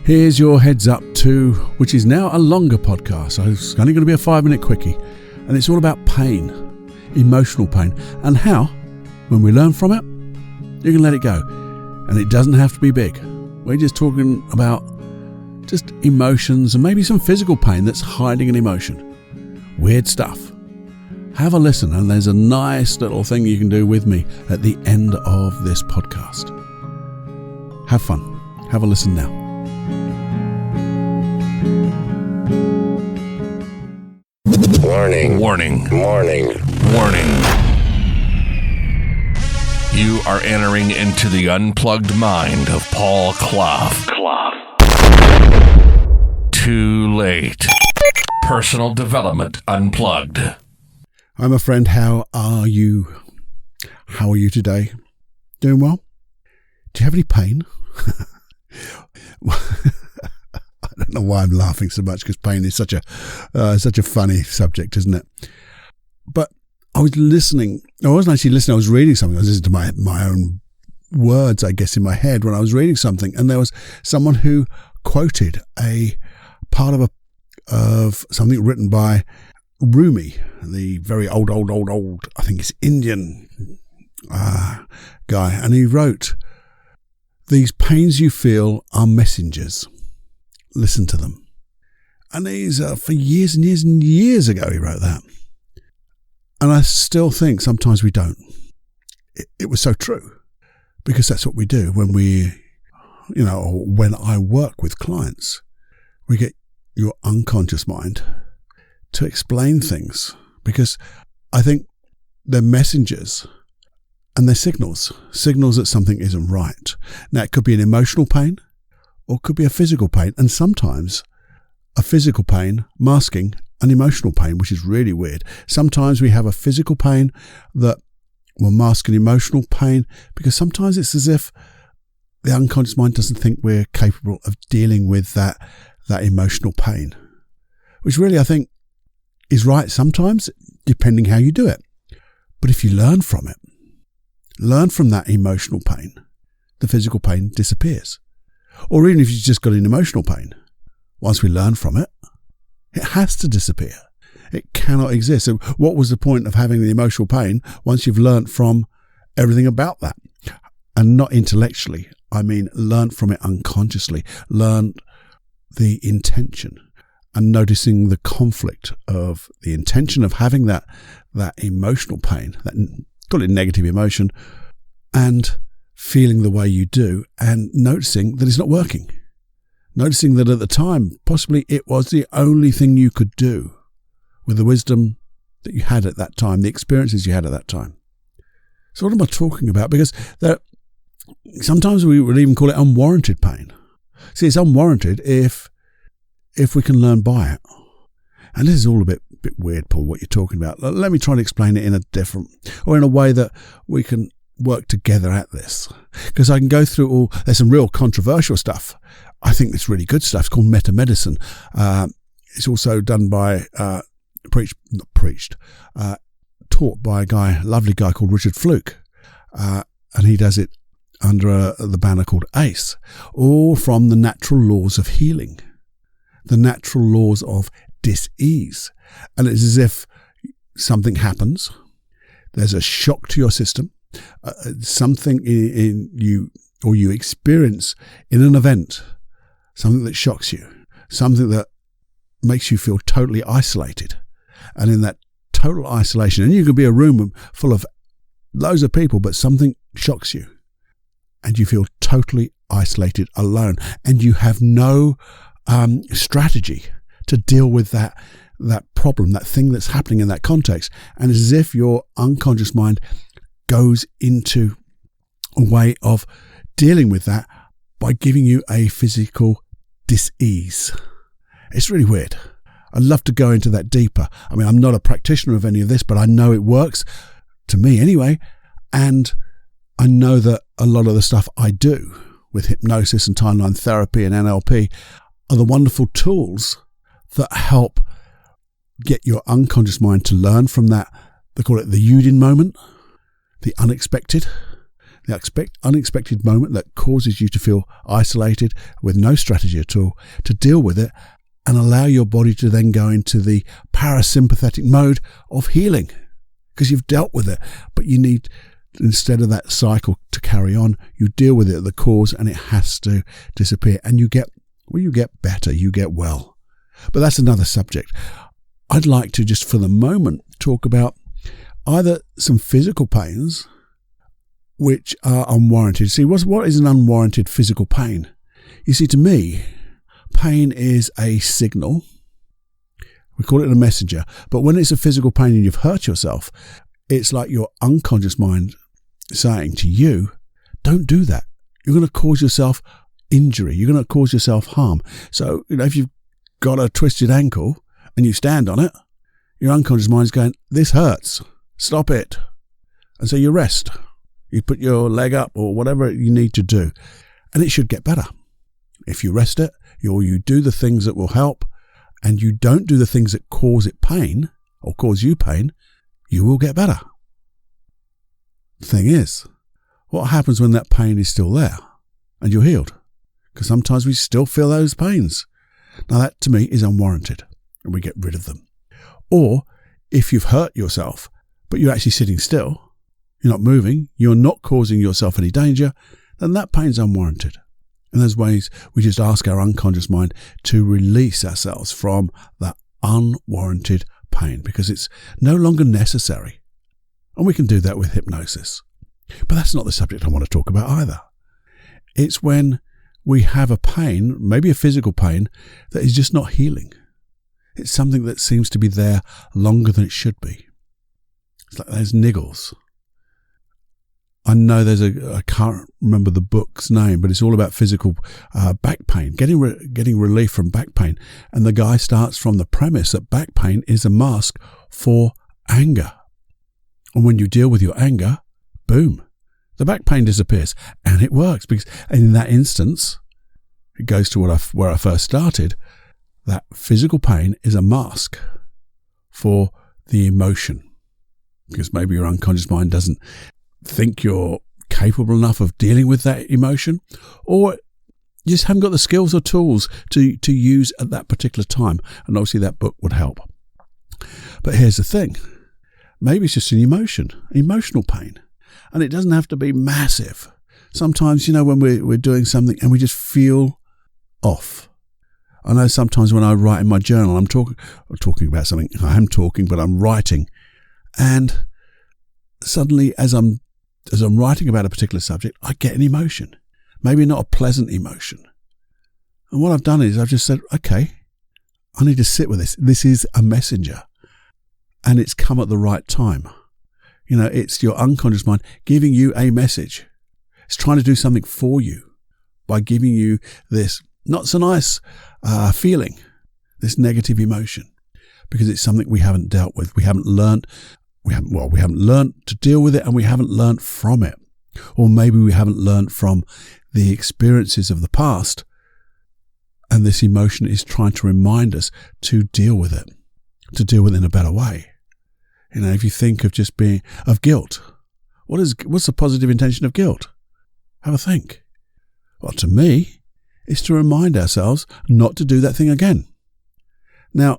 Here's your heads up to, which is now a longer podcast, so it's only going to be a 5-minute quickie, and it's all about pain, emotional pain, and how, when we learn from it, you can let it go. And it doesn't have to be big. We're just talking about just emotions and maybe some physical pain that's hiding an emotion. Weird stuff. Have a listen, and there's a nice little thing you can do with me at the end of this podcast. Have fun. Have a listen now. Warning. Warning. Warning. Warning. You are entering into the unplugged mind of Paul Clough. Too late. Personal Development Unplugged. Hi, my friend. How are you? How are you today? Doing well? Do you have any pain? I don't know why I'm laughing so much, because pain is such a funny subject, isn't it? But I was listening. I wasn't actually listening. I was reading something. I was listening to my own words, I guess, in my head when I was reading something. And there was someone who quoted a part of something written by Rumi, the very old, I think it's Indian guy. And he wrote, "These pains you feel are messengers. Listen to them." And he's for years and years and years ago he wrote that. And I still think sometimes we don't. It was so true, because that's what we do when when I work with clients. We get your unconscious mind to explain things, because I think they're messengers and they're signals that something isn't right. Now, it could be an emotional pain, or it could be a physical pain, and sometimes a physical pain masking an emotional pain, which is really weird. Sometimes we have a physical pain that will mask an emotional pain, because sometimes it's as if the unconscious mind doesn't think we're capable of dealing with that emotional pain, which really I think is right sometimes, depending how you do it. But if you learn from it, learn from that emotional pain, the physical pain disappears. Or even if you've just got an emotional pain, once we learn from it, it has to disappear. It cannot exist. So what was the point of having the emotional pain once you've learnt from everything about that? And not intellectually. I mean, learnt from it unconsciously. Learnt the intention and noticing the conflict of the intention of having that emotional pain, that, call it negative emotion, and feeling the way you do, and noticing that it's not working. Noticing that at the time, possibly it was the only thing you could do with the wisdom that you had at that time, the experiences you had at that time. So what am I talking about? Because sometimes we would even call it unwarranted pain. See, it's unwarranted if we can learn by it. And this is all a bit weird, Paul, what you're talking about. Let me try to explain it in a way that we can work together at this. Because I can go through there's some real controversial stuff. I think it's really good stuff. It's called meta-medicine. It's also done by, taught by a lovely guy called Richard Fluke. And he does it under the banner called ACE, all from the natural laws of healing, the natural laws of dis-ease. And it's as if something happens, there's a shock to your system, something in you, or you experience in an event, something that shocks you, something that makes you feel totally isolated. And in that total isolation, and you could be a room full of loads of people, but something shocks you, and you feel totally isolated, alone, and you have no strategy to deal with that problem, that thing that's happening in that context. And it's as if your unconscious mind goes into a way of dealing with that by giving you a physical dis-ease. It's really weird. I'd love to go into that deeper. I mean, I'm not a practitioner of any of this, but I know it works, to me anyway, and I know that a lot of the stuff I do with hypnosis and timeline therapy and NLP are the wonderful tools that help get your unconscious mind to learn from that. They call it the Yudin moment, the unexpected, the unexpected moment that causes you to feel isolated with no strategy at all to deal with it, and allow your body to then go into the parasympathetic mode of healing because you've dealt with it. But you need, instead of that cycle to carry on, you deal with it at the cause and it has to disappear. And you get better, you get well. But that's another subject. I'd like to just for the moment talk about either some physical pains which are unwarranted. See, what is an unwarranted physical pain? You see, to me, pain is a signal. We call it a messenger. But when it's a physical pain and you've hurt yourself, it's like your unconscious mind saying to you, don't do that. You're going to cause yourself injury. You're going to cause yourself harm. So, if you've got a twisted ankle and you stand on it, your unconscious mind is going, this hurts. Stop it. And so you rest. You put your leg up or whatever you need to do. And it should get better. If you rest it, you do the things that will help, and you don't do the things that cause it pain or cause you pain, you will get better. The thing is, what happens when that pain is still there and you're healed? Because sometimes we still feel those pains. Now that to me is unwarranted, and we get rid of them. Or if you've hurt yourself, but you're actually sitting still, you're not moving, you're not causing yourself any danger, then that pain's unwarranted. In those ways, we just ask our unconscious mind to release ourselves from that unwarranted pain because it's no longer necessary. And we can do that with hypnosis. But that's not the subject I want to talk about either. It's when we have a pain, maybe a physical pain, that is just not healing. It's something that seems to be there longer than it should be. It's like there's niggles. I know I can't remember the book's name, but it's all about physical back pain, getting relief from back pain. And the guy starts from the premise that back pain is a mask for anger. And when you deal with your anger, boom, the back pain disappears. And it works because in that instance, it goes to where I first started, that physical pain is a mask for the emotion. Because maybe your unconscious mind doesn't think you're capable enough of dealing with that emotion, or you just haven't got the skills or tools to use at that particular time. And obviously that book would help. But here's the thing. Maybe it's just an emotional pain. And it doesn't have to be massive. Sometimes, when we're doing something and we just feel off. I know sometimes when I write in my journal, I'm talking about something. I am talking, but I'm writing. And suddenly, as I'm writing about a particular subject, I get an emotion. Maybe not a pleasant emotion. And what I've done is I've just said, okay, I need to sit with this. This is a messenger. And it's come at the right time. It's your unconscious mind giving you a message. It's trying to do something for you by giving you this not so nice feeling, this negative emotion, because it's something we haven't dealt with. We haven't learned to deal with it, and we haven't learned from it. Or maybe we haven't learned from the experiences of the past, and this emotion is trying to remind us to deal with it in a better way. If you think of just of guilt, what's the positive intention of guilt? Have a think. Well, to me, it's to remind ourselves not to do that thing again. Now,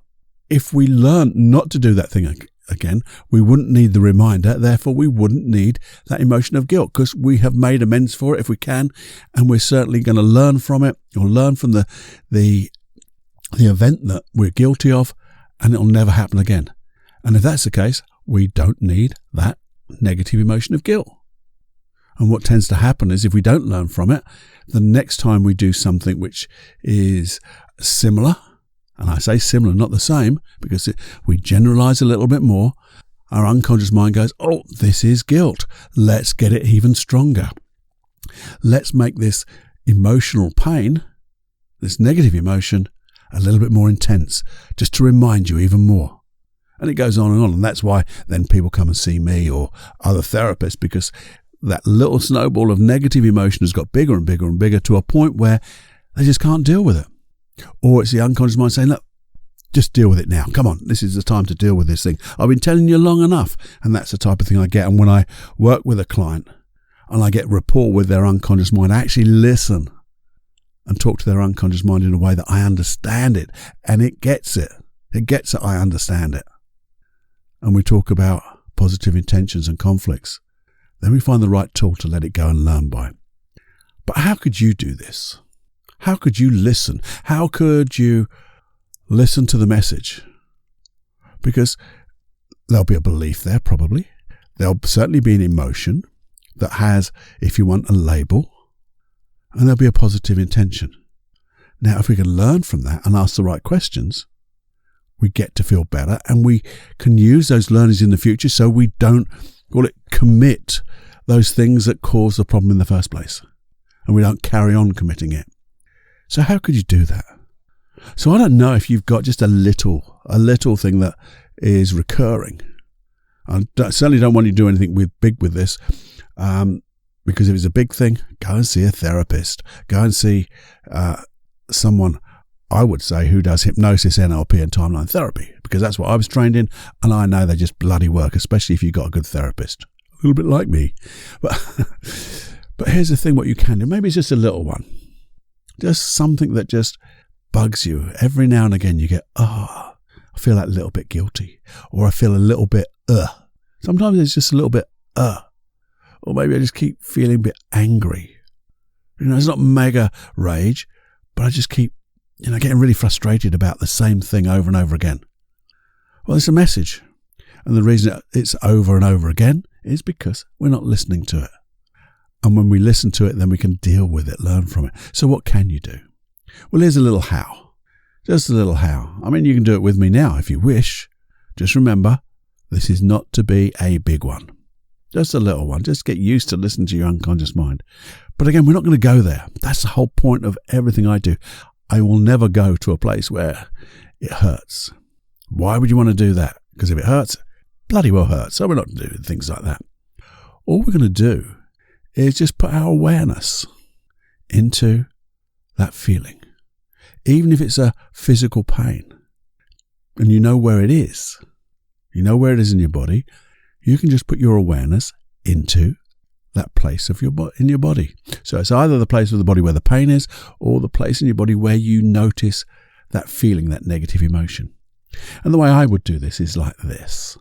if we learn not to do that thing again, we wouldn't need the reminder. Therefore, we wouldn't need that emotion of guilt because we have made amends for it if we can, and we're certainly going to learn from it or learn from the event that we're guilty of, and it'll never happen again. And if that's the case, we don't need that negative emotion of guilt. And what tends to happen is if we don't learn from it, the next time we do something which is similar, and I say similar, not the same, because we generalize a little bit more, our unconscious mind goes, oh, this is guilt. Let's get it even stronger. Let's make this emotional pain, this negative emotion, a little bit more intense, just to remind you even more. And it goes on. And that's why then people come and see me or other therapists, because that little snowball of negative emotion has got bigger and bigger and bigger to a point where they just can't deal with it. Or it's the unconscious mind saying, look, just deal with it now. Come on, this is the time to deal with this thing. I've been telling you long enough. And that's the type of thing I get. And when I work with a client, and I get rapport with their unconscious mind, I actually listen and talk to their unconscious mind in a way that I understand it, and it gets it. It gets it, I understand it. And we talk about positive intentions and conflicts. Then we find the right tool to let it go and learn by. But how could you do this? How could you listen? How could you listen to the message? Because there'll be a belief there, probably. There'll certainly be an emotion that has, if you want, a label. And there'll be a positive intention. Now, if we can learn from that and ask the right questions, we get to feel better, and we can use those learnings in the future so we don't, call it, commit those things that cause the problem in the first place. And we don't carry on committing it. So how could you do that? So I don't know if you've got just a little thing that is recurring. I certainly don't want you to do anything big with this, because if it's a big thing, go and see a therapist. Go and see someone, I would say, who does hypnosis, NLP and timeline therapy, because that's what I was trained in, and I know they just bloody work, especially if you've got a good therapist. A little bit like me. But here's the thing, what you can do. Maybe it's just a little one. Just something that just bugs you. Every now and again you get, I feel that little bit guilty. Or I feel a little bit, Sometimes it's just a little bit, Or maybe I just keep feeling a bit angry. It's not mega rage, but I just keep, getting really frustrated about the same thing over and over again. Well, it's a message. And the reason it's over and over again is because we're not listening to it. And when we listen to it, then we can deal with it, learn from it. So what can you do? Well, here's a little how. Just a little how. I mean, you can do it with me now if you wish. Just remember, this is not to be a big one. Just a little one. Just get used to listening to your unconscious mind. But again, we're not going to go there. That's the whole point of everything I do. I will never go to a place where it hurts. Why would you want to do that? Because if it hurts, bloody well hurts. So we're not doing things like that. All we're going to do is just put our awareness into that feeling. Even if it's a physical pain, and you know where it is, in your body, you can just put your awareness into that place of in your body. So it's either the place of the body where the pain is, or the place in your body where you notice that feeling, that negative emotion. And the way I would do this is like this.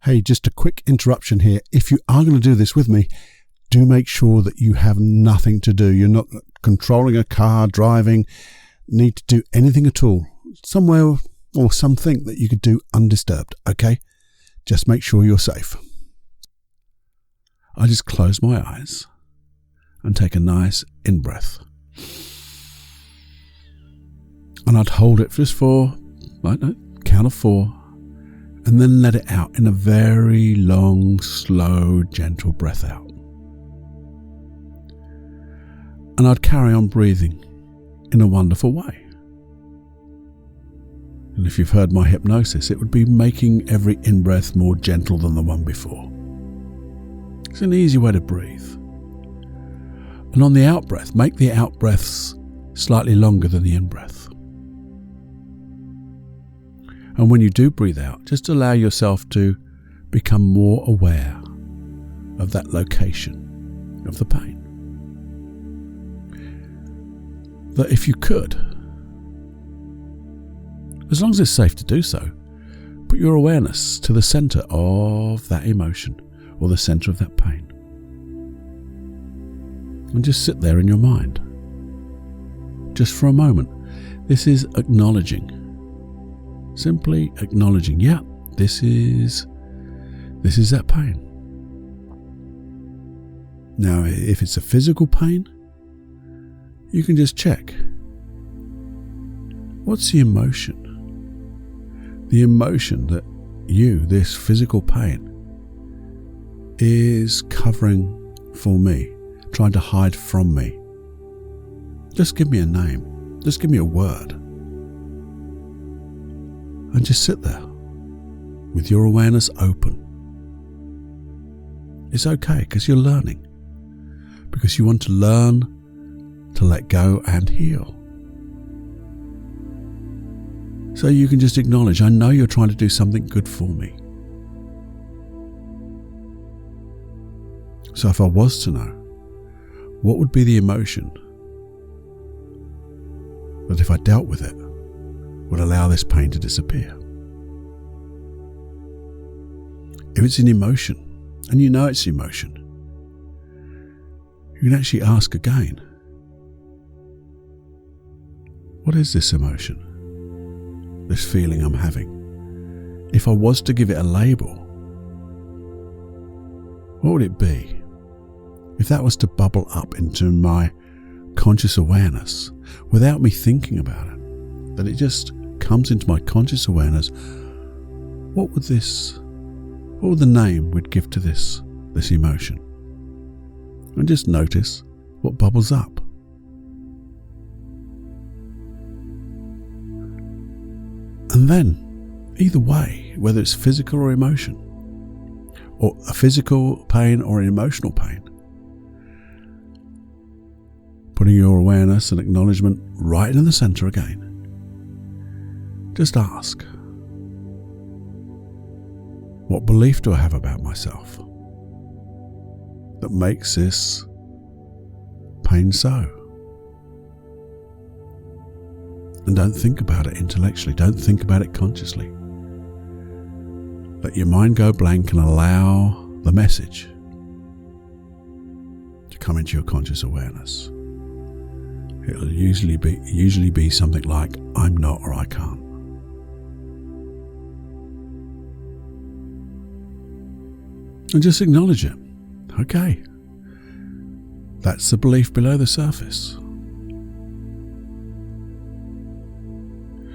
Hey, just a quick interruption here. If you are going to do this with me, do make sure that you have nothing to do. You're not controlling a car, driving, need to do anything at all. Somewhere or something that you could do undisturbed, okay? Just make sure you're safe. I just close my eyes and take a nice in-breath. And I'd hold it just for, count of 4, and then let it out in a very long, slow, gentle breath out. And I'd carry on breathing in a wonderful way. And if you've heard my hypnosis, it would be making every in-breath more gentle than the one before. It's an easy way to breathe. And on the out-breath, make the out-breaths slightly longer than the in-breath. And when you do breathe out, just allow yourself to become more aware of that location of the pain. That if you could, as long as it's safe to do so, put your awareness to the center of that emotion or the center of that pain. And just sit there in your mind. Just for a moment. This is acknowledging. Simply acknowledging, this is that pain. Now, if it's a physical pain, you can just check. What's the emotion? The emotion that this physical pain, is covering for me, trying to hide from me. Just give me a name. Just give me a word. And just sit there with your awareness open. It's okay because you're learning. Because you want to learn to let go and heal. So you can just acknowledge, I know you're trying to do something good for me. So if I was to know, what would be the emotion that if I dealt with it would allow this pain to disappear? If it's an emotion, and you know it's emotion, you can actually ask again, what is this emotion, this feeling I'm having? If I was to give it a label, what would it be? If that was to bubble up into my conscious awareness without me thinking about it, that it just comes into my conscious awareness, what would the name we'd give to this emotion? And just notice what bubbles up. And then, either way, whether it's physical or emotion, or a physical pain or an emotional pain, putting your awareness and acknowledgement right in the center again, just ask, what belief do I have about myself that makes this pain so? And don't think about it intellectually, don't think about it consciously. Let your mind go blank and allow the message to come into your conscious awareness. It'll usually be something like, I'm not or I can't. And just acknowledge it. Okay. That's the belief below the surface.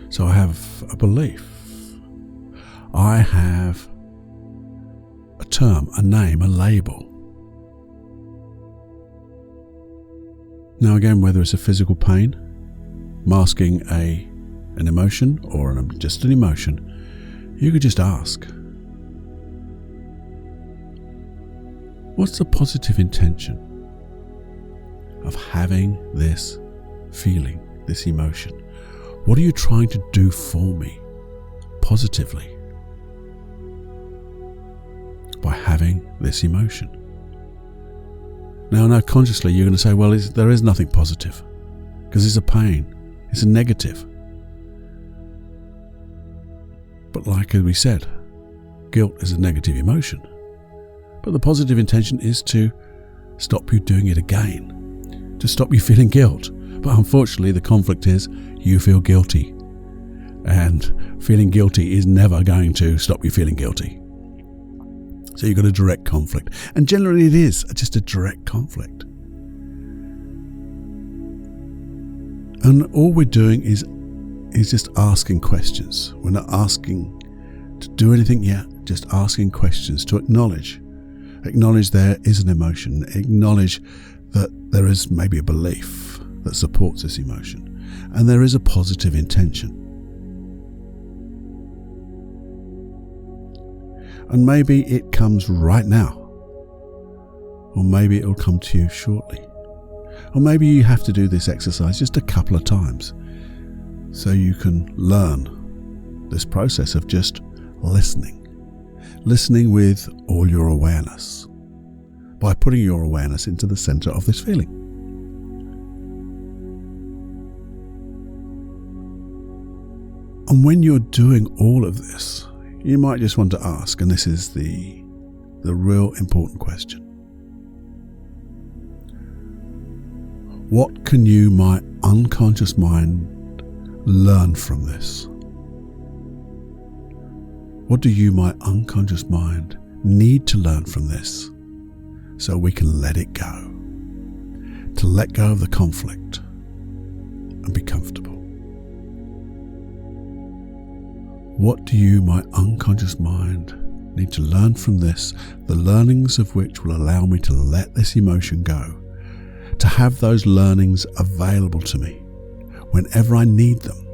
So I have a belief. I have a term, a name, a label. Now again, whether it's a physical pain, masking an emotion or just an emotion, you could just ask, what's the positive intention of having this feeling, this emotion? What are you trying to do for me positively by having this emotion? Now, consciously you're going to say, well, there is nothing positive because it's a pain, it's a negative. But like we said, guilt is a negative emotion. But the positive intention is to stop you doing it again, to stop you feeling guilt. But unfortunately, the conflict is you feel guilty. And feeling guilty is never going to stop you feeling guilty. So you've got a direct conflict. And generally it is just a direct conflict. And all we're doing is just asking questions. We're not asking to do anything yet, just asking questions to acknowledge there is an emotion, acknowledge that there is maybe a belief that supports this emotion, and there is a positive intention. And maybe it comes right now, or maybe it'll come to you shortly, or maybe you have to do this exercise just a couple of times so you can learn this process of just listening with all your awareness by putting your awareness into the center of this feeling. And when you're doing all of this, you might just want to ask, and this is the real important question. What can you, my unconscious mind, learn from this? What do you, my unconscious mind, need to learn from this so we can let it go? To let go of the conflict and be comfortable. What do you, my unconscious mind, need to learn from this, the learnings of which will allow me to let this emotion go, to have those learnings available to me whenever I need them,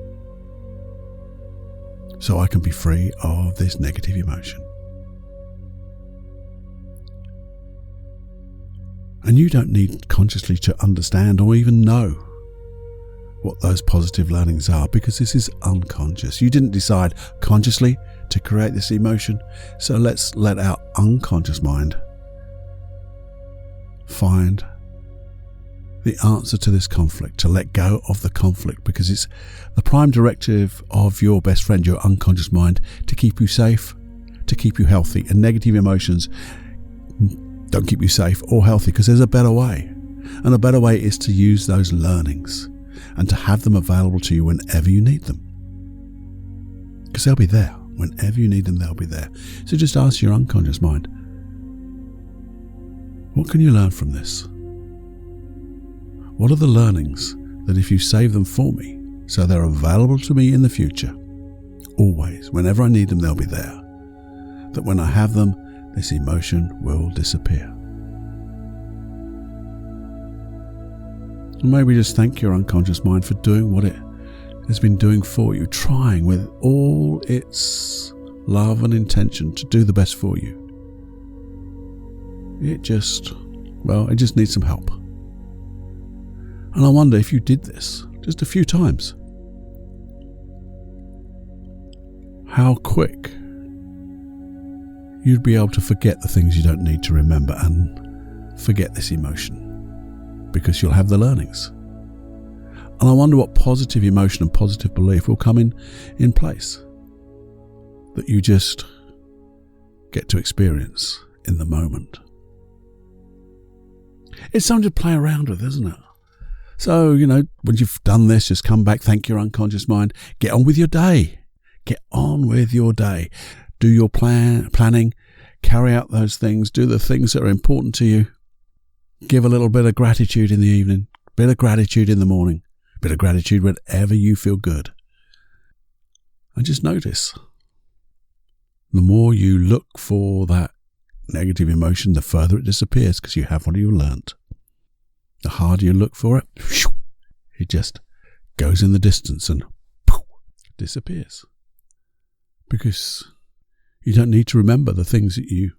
so I can be free of this negative emotion. And you don't need consciously to understand or even know what those positive learnings are, because this is unconscious. You didn't decide consciously to create this emotion, so let's let our unconscious mind find the answer to this conflict, to let go of the conflict, because it's the prime directive of your best friend, your unconscious mind, to keep you safe, to keep you healthy. And negative emotions don't keep you safe or healthy, because there's a better way. And a better way is to use those learnings and to have them available to you whenever you need them. Because they'll be there. Whenever you need them, they'll be there. So just ask your unconscious mind, what can you learn from this? What are the learnings that if you save them for me, so they're available to me in the future, always, whenever I need them, they'll be there, that when I have them, this emotion will disappear. And maybe just thank your unconscious mind for doing what it has been doing for you, trying with all its love and intention to do the best for you. It just needs some help. And I wonder if you did this just a few times, how quick you'd be able to forget the things you don't need to remember and forget this emotion, because you'll have the learnings. And I wonder what positive emotion and positive belief will come in place that you just get to experience in the moment. It's something to play around with, isn't it? So, when you've done this, just come back, thank your unconscious mind, get on with your day. Get on with your day. Do your planning, carry out those things, do the things that are important to you. Give a little bit of gratitude in the evening, bit of gratitude in the morning, bit of gratitude whenever you feel good. And just notice, the more you look for that negative emotion, the further it disappears, because you have what you learnt. The harder you look for it, it just goes in the distance and disappears. Because you don't need to remember the things that you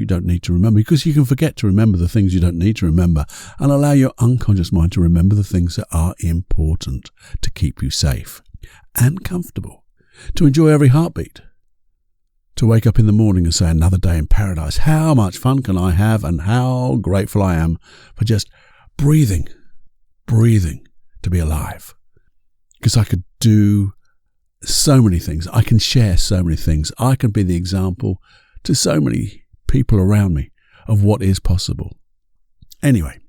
don't need to remember, because you can forget to remember the things you don't need to remember and allow your unconscious mind to remember the things that are important to keep you safe and comfortable, to enjoy every heartbeat, to wake up in the morning and say, another day in paradise. How much fun can I have, and how grateful I am for just breathing to be alive. Because I could do so many things. I can share so many things. I can be the example to so many people around me of what is possible. Anyway,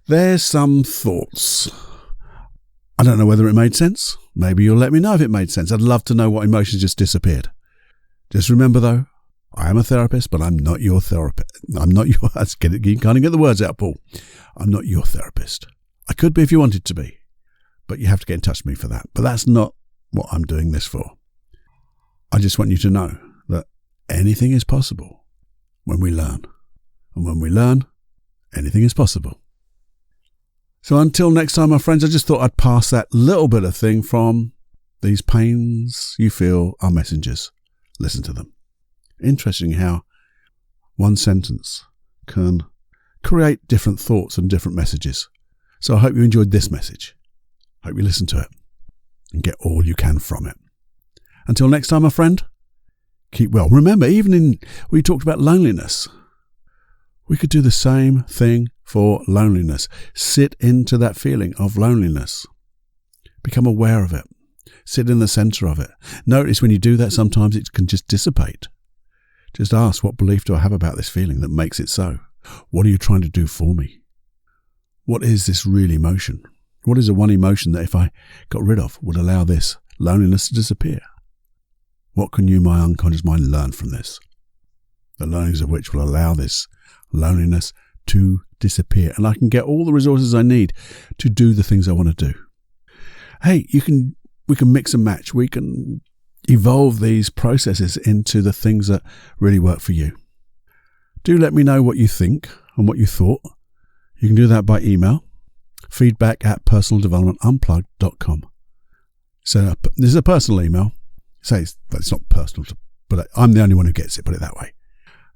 there's some thoughts. I don't know whether it made sense. Maybe you'll let me know if it made sense. I'd love to know what emotions just disappeared. Just remember though, I am a therapist, but I'm not your therapist. You can't get the words out, Paul. I'm not your therapist. I could be if you wanted to be, but you have to get in touch with me for that. But that's not what I'm doing this for. I just want you to know that anything is possible when we learn. And when we learn, anything is possible. So until next time, my friends, I just thought I'd pass that little bit of thing from these pains you feel are messengers. Listen to them. Interesting how one sentence can create different thoughts and different messages. So I hope you enjoyed this message. Hope you listen to it and get all you can from it. Until next time, my friend, keep well. Remember, we talked about loneliness. We could do the same thing for loneliness. Sit into that feeling of loneliness. Become aware of it. Sit in the center of it. Notice when you do that, sometimes it can just dissipate. Just ask, what belief do I have about this feeling that makes it so? What are you trying to do for me? What is this real emotion? What is the one emotion that if I got rid of would allow this loneliness to disappear? What can you, my unconscious mind, learn from this? The learnings of which will allow this loneliness to disappear, and I can get all the resources I need to do the things I want to do. Hey, we can mix and match. We can evolve these processes into the things that really work for you. Do let me know what you think and what you thought. You can do that by email, feedback@personaldevelopmentunplugged.com. So this is a personal email. It's not personal, but I'm the only one who gets it, put it that way.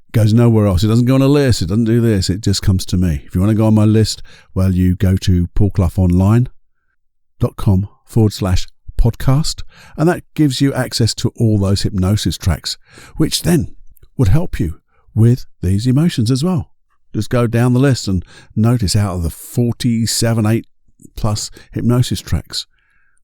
It goes nowhere else. It doesn't go on a list. It doesn't do this. It just comes to me. If you want to go on my list, well, you go to paulcloughonline.com/podcast, and that gives you access to all those hypnosis tracks, which then would help you with these emotions as well. Just go down the list and notice out of the 47, 8 plus hypnosis tracks,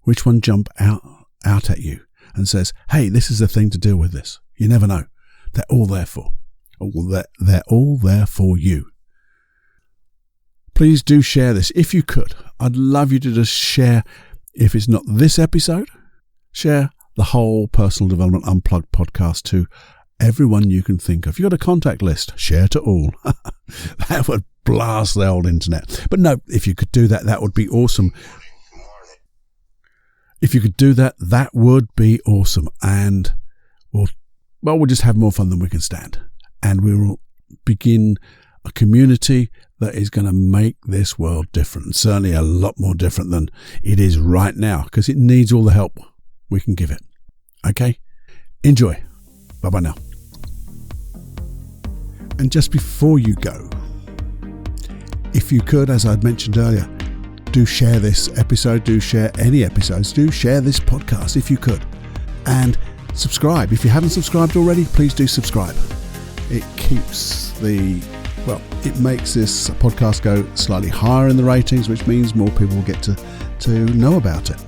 which one jump out at you and says, hey, this is the thing to deal with this. You never know. They're all there for. They're all there for you. Please do share this if you could. I'd love you to just share, if it's not this episode, share the whole Personal Development Unplugged podcast to everyone you can think of. If you've got a contact list, share to all. That would blast the old internet. But no, if you could do that, that would be awesome. If you could do that, that would be awesome. And we'll just have more fun than we can stand. And we will begin a community that is going to make this world different. Certainly a lot more different than it is right now, because it needs all the help we can give it. Okay? Enjoy. Bye-bye now. And just before you go, if you could, as I'd mentioned earlier, do share this episode, do share any episodes, do share this podcast if you could. And subscribe. If you haven't subscribed already, please do subscribe. It keeps it makes this podcast go slightly higher in the ratings, which means more people will get to know about it.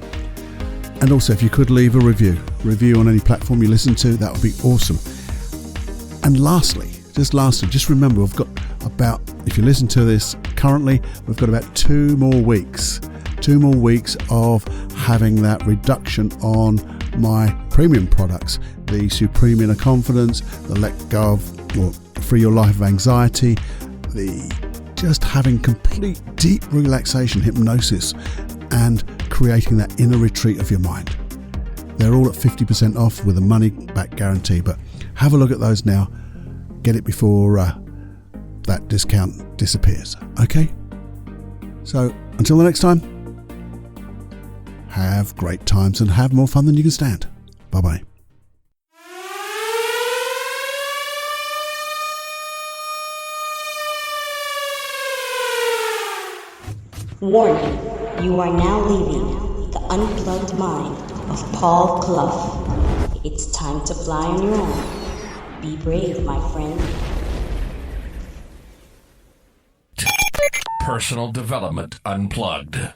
And also, if you could leave a review on any platform you listen to, that would be awesome. And lastly, just remember, we've got about, if you listen to this currently, we've got about 2 more weeks of having that reduction on my premium products, the Supreme Inner Confidence, the Let Go of, or Free Your Life of Anxiety, the just having complete deep relaxation hypnosis and creating that inner retreat of your mind. They're all at 50% off with a money back guarantee, but have a look at those now. Get it before that discount disappears. Okay? So until the next time, have great times and have more fun than you can stand. Bye-bye. Warning, you are now leaving the unplugged mind of Paul Clough. It's time to fly on your own. Be brave, my friend. Personal Development Unplugged.